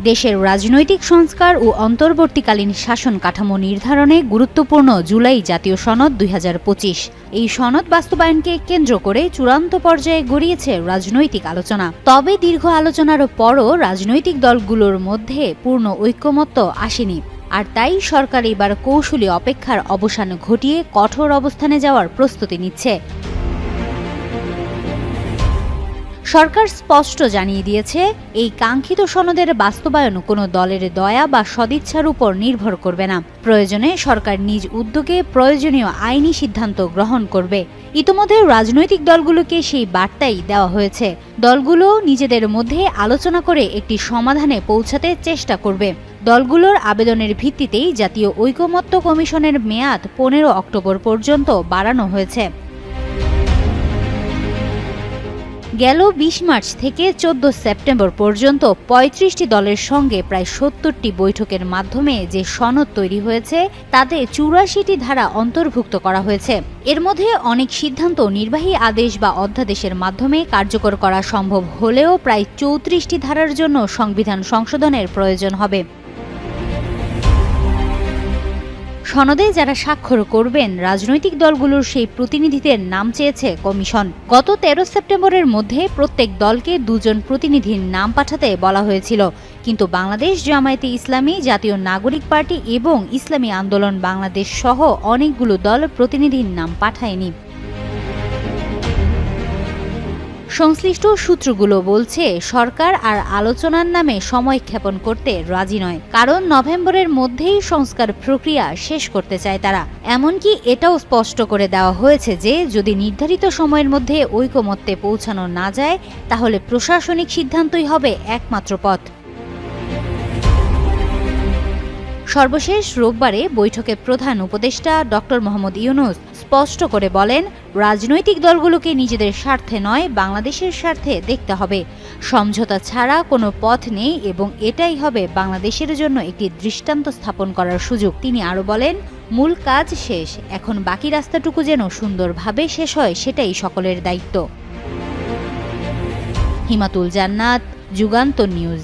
দেশের রাজনৈতিক সংস্কার ও অন্তর্বর্তীকালীন শাসন কাঠামো নির্ধারণে গুরুত্বপূর্ণ জুলাই জাতীয় সনদ ২০২৫। এই সনদ বাস্তবায়নকে কেন্দ্র করে চূড়ান্ত পর্যায়ে গড়িয়েছে রাজনৈতিক আলোচনা। তবে দীর্ঘ আলোচনার পরও রাজনৈতিক দলগুলোর মধ্যে পূর্ণ ঐকমত্য আসেনি। আর তাই সরকার এবার কৌশলী অপেক্ষার অবসান ঘটিয়ে কঠোর অবস্থানে যাওয়ার প্রস্তুতি নিচ্ছে। সরকার স্পষ্ট জানিয়ে দিয়েছে, এই কাঙ্ক্ষিত সনদের বাস্তবায়ন কোনো দলের দয়া বা সদিচ্ছার উপর নির্ভর করবে না। প্রয়োজনে সরকার নিজ উদ্যোগে প্রয়োজনীয় আইনি সিদ্ধান্ত গ্রহণ করবে। ইতোমধ্যে রাজনৈতিক দলগুলোকে সেই বার্তাই দেওয়া হয়েছে। দলগুলো নিজেদের মধ্যে আলোচনা করে একটি সমাধানে পৌঁছাতে চেষ্টা করবে। দলগুলোর আবেদনের ভিত্তিতেই জাতীয় ঐকমত্য কমিশনের মেয়াদ ১৫ অক্টোবর পর্যন্ত বাড়ানো হয়েছে। গেল ২০ মার্চ থেকে ১৪ সেপ্টেম্বর পর্যন্ত ৩৫টি দলের সঙ্গে প্রায় ৭০টি বৈঠকের মাধ্যমে যে সনদ তৈরি হয়েছে তাতে ৮৪টি ধারা অন্তর্ভুক্ত করা হয়েছে। এর মধ্যে অনেক সিদ্ধান্ত নির্বাহী আদেশ বা অধ্যাদেশের মাধ্যমে কার্যকর করা সম্ভব হলেও প্রায় ৩৪টি ধারার জন্য সংবিধান সংশোধনের প্রয়োজন হবে। সনদে যারা স্বাক্ষর করবেন রাজনৈতিক দলগুলোর সেই প্রতিনিধিদের নাম চেয়েছে কমিশন। গত ১৩ সেপ্টেম্বরের মধ্যে প্রত্যেক দলকে ২ জন প্রতিনিধির নাম পাঠাতে বলা হয়েছিল, কিন্তু বাংলাদেশ জামায়াতে ইসলামী, জাতীয় নাগরিক পার্টি এবং ইসলামী আন্দোলন বাংলাদেশ সহ অনেকগুলো দল প্রতিনিধির নাম পাঠায়নি। সংশ্লিষ্ট সূত্রগুলো বলছে, সরকার আর আলোচনার নামে সময় ক্ষেপণ করতে রাজি নয়, কারণ নভেম্বরের মধ্যেই সংস্কার প্রক্রিয়া শেষ করতে চায় তারা। এমনকি এটাও স্পষ্ট করে দেওয়া হয়েছে যে যদি নির্ধারিত সময়ের মধ্যে ঐকমত্যে পৌঁছানো না যায় তাহলে প্রশাসনিক সিদ্ধান্তই হবে একমাত্র পথ। সর্বশেষ রোববারে বৈঠকে প্রধান উপদেষ্টা ডক্টর মোহাম্মদ ইউনূস স্পষ্ট করে বলেন, রাজনৈতিক দলগুলোকে নিজেদের স্বার্থে নয় বাংলাদেশের স্বার্থে দেখতে হবে। সমঝোতা ছাড়া কোনো পথ নেই এবং এটাই হবে বাংলাদেশের জন্য একটি দৃষ্টান্ত স্থাপন করার সুযোগ। তিনি আরও বলেন, মূল কাজ শেষ, এখন বাকি রাস্তাটুকু যেন সুন্দরভাবে শেষ হয় সেটাই সকলের দায়িত্ব। হিমাতুল জান্নাত, যুগান্তর নিউজ।